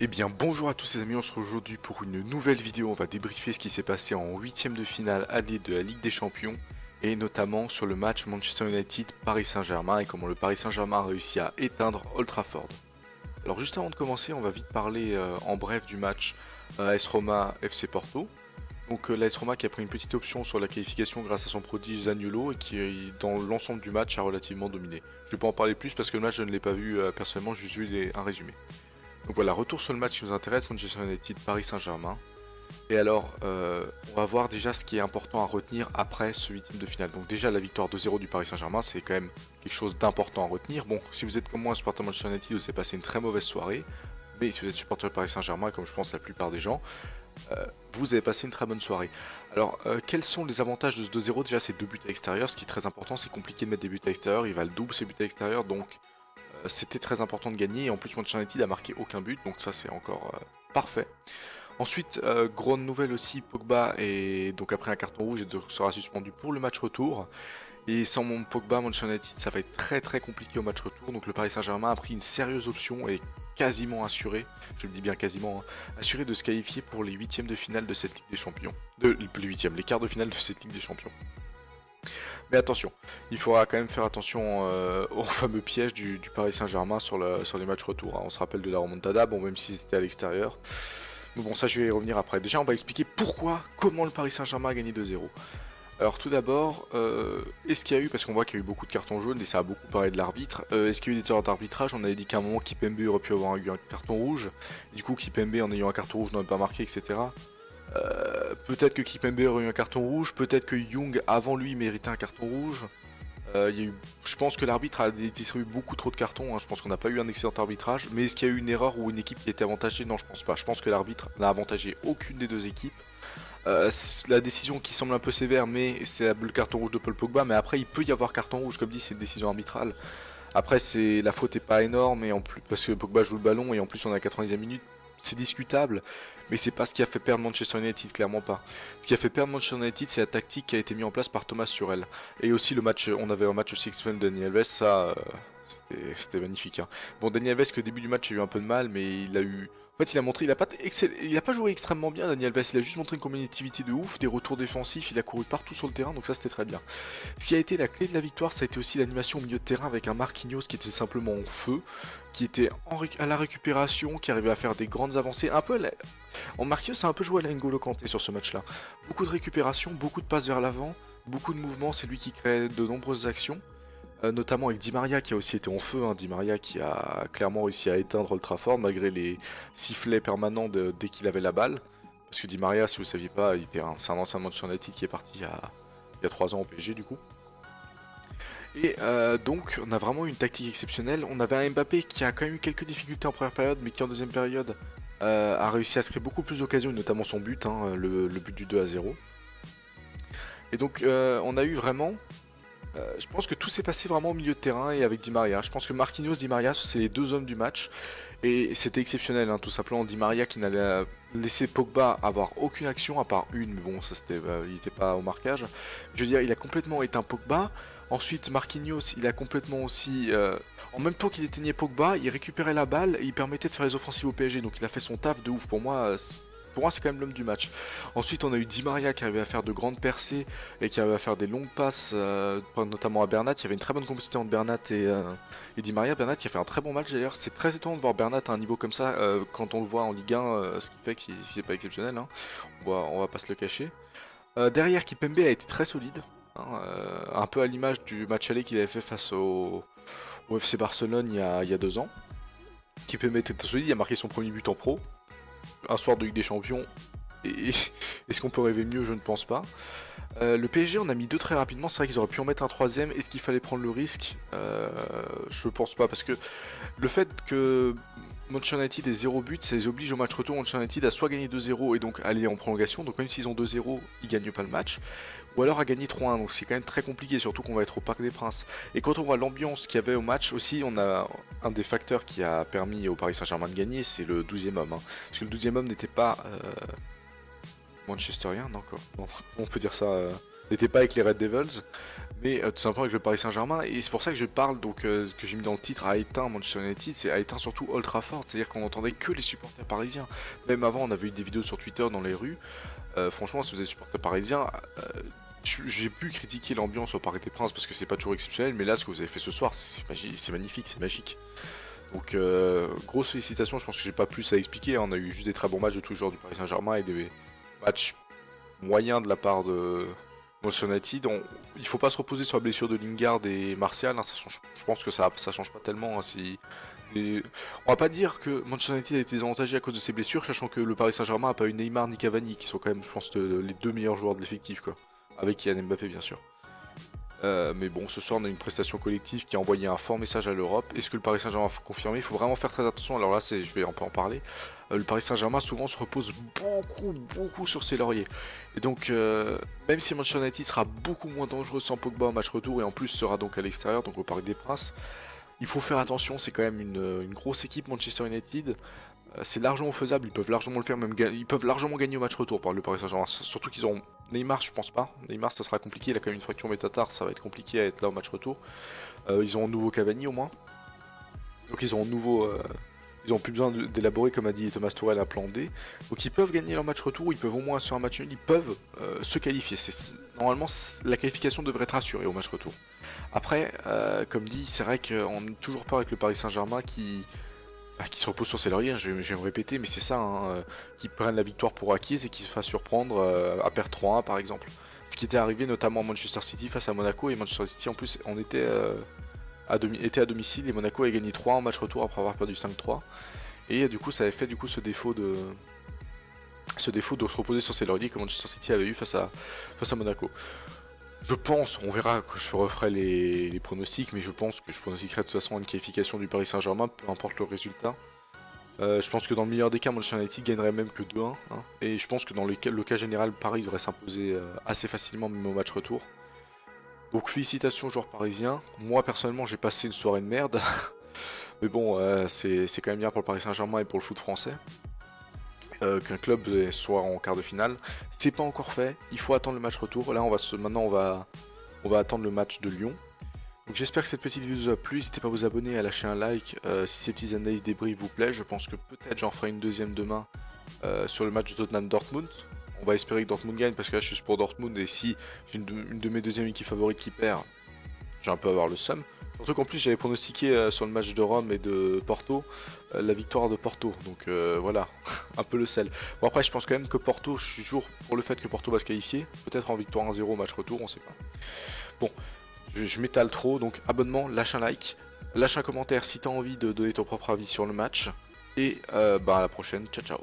Eh bien bonjour à tous les amis, on se retrouve aujourd'hui pour une nouvelle vidéo. On va débriefer ce qui s'est passé en huitième de finale aller de la Ligue des Champions et notamment sur le match Manchester United-Paris Saint-Germain et comment le Paris Saint-Germain a réussi à éteindre Old Trafford. Alors juste avant de commencer, on va vite parler en bref du match AS Roma FC Porto. Donc l'AS Roma qui a pris une petite option sur la qualification grâce à son prodige Zaniolo et qui dans l'ensemble du match a relativement dominé. Je ne vais pas en parler plus parce que le match je ne l'ai pas vu personnellement, j'ai juste vu un résumé. Donc voilà, retour sur le match qui nous intéresse, Manchester United, Paris Saint-Germain. Et alors, on va voir déjà ce qui est important à retenir après ce huitième de finale. Donc déjà, la victoire 2-0 du Paris Saint-Germain, c'est quand même quelque chose d'important à retenir. Bon, si vous êtes comme moi un supporter de Manchester United, vous avez passé une très mauvaise soirée. Mais si vous êtes supporter du Paris Saint-Germain, comme je pense la plupart des gens, vous avez passé une très bonne soirée. Alors, quels sont les avantages de ce 2-0? Déjà, c'est 2 buts à l'extérieur. Ce qui est très important, c'est compliqué de mettre des buts à l'extérieur. Il va le double ses buts à l'extérieur, donc c'était très important de gagner et en plus Manchester United a marqué aucun but, donc ça c'est encore parfait. Ensuite, grande nouvelle aussi, Pogba est donc après un carton rouge et sera suspendu pour le match retour. Et sans mon Pogba, Manchester United ça va être très compliqué au match retour, donc le Paris Saint-Germain a pris une sérieuse option et quasiment assuré, je le dis bien quasiment, hein, assuré de se qualifier pour les huitièmes de finale de cette Ligue des Champions. Les quarts de finale de cette Ligue des Champions. Mais attention, il faudra quand même faire attention au fameux piège du Paris Saint-Germain sur les matchs retour. Hein. On se rappelle de la remontada, bon même si c'était à l'extérieur. Mais bon ça je vais y revenir après. Déjà on va expliquer comment le Paris Saint-Germain a gagné 2-0. Alors tout d'abord, est-ce qu'il y a eu, parce qu'on voit qu'il y a eu beaucoup de cartons jaunes et ça a beaucoup parlé de l'arbitre, est-ce qu'il y a eu des erreurs d'arbitrage? On avait dit qu'à un moment Kipembe aurait pu avoir eu un carton rouge, du coup Kipembe en ayant un carton rouge n'aurait pas marqué, etc. Peut-être que Kipembe aurait eu un carton rouge, peut-être que Young avant lui méritait un carton rouge. Je pense que l'arbitre a distribué beaucoup trop de cartons, hein. Je pense qu'on n'a pas eu un excellent arbitrage, mais est-ce qu'il y a eu une erreur ou une équipe qui a été avantagée? Non, je pense pas. Je pense que l'arbitre n'a avantagé aucune des deux équipes. La décision qui semble un peu sévère, mais c'est le carton rouge de Paul Pogba, mais après il peut y avoir carton rouge, comme dit, c'est une décision arbitrale. Après, la faute est pas énorme, et en plus, parce que Pogba joue le ballon, et en plus on est à la 90e minute, c'est discutable, mais c'est pas ce qui a fait perdre Manchester United, clairement pas. Ce qui a fait perdre Manchester United, c'est la tactique qui a été mise en place par Thomas Tuchel. Et aussi le match, on avait un match aussi exceptionnel de Dani Alves, ça, c'était magnifique. Hein. Bon, Dani Alves, qu'au début du match, a eu un peu de mal, mais il a eu... En fait, il a montré, il a pas joué extrêmement bien, Dani Alves, il a juste montré une communicativité de ouf, des retours défensifs, il a couru partout sur le terrain, donc ça c'était très bien. Ce qui a été la clé de la victoire, ça a été aussi l'animation au milieu de terrain avec un Marquinhos qui était simplement en feu, qui était à la récupération, qui arrivait à faire des grandes avancées, un peu en Marquinhos a un peu joué à la N'Golo Kanté sur ce match-là. Beaucoup de récupération, beaucoup de passes vers l'avant, beaucoup de mouvements, c'est lui qui crée de nombreuses actions. Notamment avec Di Maria qui a aussi été en feu, hein. Di Maria qui a clairement réussi à éteindre Old Trafford malgré les sifflets permanents dès qu'il avait la balle. Parce que Di Maria, si vous ne saviez pas, c'est un ancien Manchester United qui est parti il y a 3 ans au PSG du coup. Et donc on a vraiment une tactique exceptionnelle. On avait un Mbappé qui a quand même eu quelques difficultés en première période, mais qui en deuxième période a réussi à se créer beaucoup plus d'occasions, notamment son but, hein, le but du 2-0. Et donc on a eu vraiment... je pense que tout s'est passé vraiment au milieu de terrain et avec Di Maria. Je pense que Marquinhos, Di Maria, c'est les deux hommes du match. Et c'était exceptionnel, hein, tout simplement. Di Maria qui n'allait laisser Pogba avoir aucune action, à part une, mais bon, ça c'était, il n'était pas au marquage. Je veux dire, il a complètement éteint Pogba. Ensuite, Marquinhos, il a complètement aussi... en même temps qu'il éteignait Pogba, il récupérait la balle et il permettait de faire les offensives au PSG. Donc il a fait son taf de ouf. Pour moi, c'est quand même l'homme du match. Ensuite, on a eu Di Maria qui arrivait à faire de grandes percées et qui arrivait à faire des longues passes, notamment à Bernat. Il y avait une très bonne complicité entre Bernat et Di Maria. Bernat qui a fait un très bon match d'ailleurs. C'est très étonnant de voir Bernat à un niveau comme ça quand on le voit en Ligue 1, ce qui fait qu'il n'est pas exceptionnel. Hein. On va pas se le cacher. Derrière, Kipembe a été très solide. Hein, un peu à l'image du match aller qu'il avait fait face au FC Barcelone il y a 2 ans. Kipembe était très solide, il a marqué son premier but en pro. Un soir de Ligue des Champions. Et est-ce qu'on peut rêver mieux? Je ne pense pas. Le PSG, on a mis 2 très rapidement. C'est vrai qu'ils auraient pu en mettre un troisième. Est-ce qu'il fallait prendre le risque? Je pense pas. Parce que le fait que Manchester United ait 0 but, ça les oblige au match retour. Manchester United à soit gagner 2-0 et donc aller en prolongation. Donc même s'ils ont 2-0, ils gagnent pas le match. Ou alors à gagner 3-1. Donc c'est quand même très compliqué. Surtout qu'on va être au Parc des Princes. Et quand on voit l'ambiance qu'il y avait au match aussi, on a un des facteurs qui a permis au Paris Saint-Germain de gagner, c'est le 12e homme. Hein. Parce que le 12e homme n'était pas... Manchesterien, non, quoi. Bon, on peut dire ça, n'était pas avec les Red Devils, mais tout simplement avec le Paris Saint-Germain, et c'est pour ça que je parle, donc que j'ai mis dans le titre, a éteint Manchester United, c'est a éteint surtout Old Trafford, c'est-à-dire qu'on entendait que les supporters parisiens. Même avant, on avait eu des vidéos sur Twitter dans les rues. Franchement, si vous êtes supporter parisien, j'ai pu critiquer l'ambiance au Parc des Princes parce que c'est pas toujours exceptionnel, mais là, ce que vous avez fait ce soir, c'est magnifique, c'est magique. Donc, grosse félicitations, je pense que j'ai pas plus à expliquer, hein. On a eu juste des très bons matchs de tous les joueurs du Paris Saint-Germain et des matchs moyens de la part de Manchester United. Il faut pas se reposer sur la blessure de Lingard et Martial, hein, je pense que ça change pas tellement, hein, on va pas dire que Manchester United a été désavantagé à cause de ses blessures, sachant que le Paris Saint-Germain a pas eu Neymar ni Cavani, qui sont quand même, je pense, les deux meilleurs joueurs de l'effectif, quoi. Avec Kylian Mbappé, bien sûr. Mais bon, ce soir on a une prestation collective qui a envoyé un fort message à l'Europe. Est-ce que le Paris Saint-Germain va confirmer? Il faut vraiment faire très attention. Alors là, je vais un peu en parler. Le Paris Saint-Germain souvent se repose beaucoup sur ses lauriers. Et donc, même si Manchester United sera beaucoup moins dangereux sans Pogba au match retour et en plus sera donc à l'extérieur, donc au Parc des Princes, il faut faire attention. C'est quand même une grosse équipe Manchester United. C'est largement faisable, ils peuvent largement le faire, même ils peuvent largement gagner au match retour par le Paris Saint-Germain. Surtout qu'ils ont Neymar, je pense pas. Neymar, ça sera compliqué, il a quand même une fracture métatarse, ça va être compliqué à être là au match retour. Ils ont un nouveau Cavani au moins. Donc ils ont un nouveau. Ils ont plus besoin d'élaborer, comme a dit Thomas Tuchel, un plan D. Donc ils peuvent gagner leur match retour, ils peuvent au moins sur un match nul, ils peuvent se qualifier. Normalement, la qualification devrait être assurée au match retour. Après, comme dit, c'est vrai qu'on n'a toujours pas avec le Paris Saint-Germain qui se repose sur ses lauriers, je vais me répéter, mais c'est ça, hein, qui prennent la victoire pour acquise et qui se fassent surprendre à perdre 3-1 par exemple. Ce qui était arrivé notamment à Manchester City face à Monaco, et Manchester City en plus on était à domicile et Monaco a gagné 3 en match retour après avoir perdu 5-3. Et du coup ça avait fait ce défaut de se reposer sur ses lauriers que Manchester City avait eu face à Monaco. Je pense, on verra que je referai les pronostics, mais je pense que je pronostiquerai de toute façon une qualification du Paris Saint-Germain, peu importe le résultat. Je pense que dans le meilleur des cas, Manchester United gagnerait même que 2-1. Hein, et je pense que dans le cas général, Paris devrait s'imposer assez facilement, même au match retour. Donc félicitations aux joueurs parisiens. Moi personnellement, j'ai passé une soirée de merde. Mais bon, c'est quand même bien pour le Paris Saint-Germain et pour le foot français. Qu'un club soit en quart de finale. C'est pas encore fait, il faut attendre le match retour. Là, maintenant, on va attendre le match de Lyon. Donc j'espère que cette petite vidéo vous a plu. N'hésitez pas à vous abonner, à lâcher un like si ces petits analyses débriefs vous plaisent. Je pense que peut-être j'en ferai une deuxième demain sur le match de Tottenham-Dortmund. On va espérer que Dortmund gagne parce que là je suis pour Dortmund et si j'ai une de mes deuxièmes équipes favorites qui perd, j'ai un peu à avoir le seum. Surtout qu'en plus j'avais pronostiqué sur le match de Rome et de Porto la victoire de Porto, donc voilà, un peu le sel. Bon après je pense quand même que Porto, je suis toujours pour le fait que Porto va se qualifier, peut-être en victoire 1-0 au match retour, on sait pas. Bon, je m'étale trop, donc abonnement, lâche un like, lâche un commentaire si t'as envie de donner ton propre avis sur le match, et à la prochaine, ciao ciao.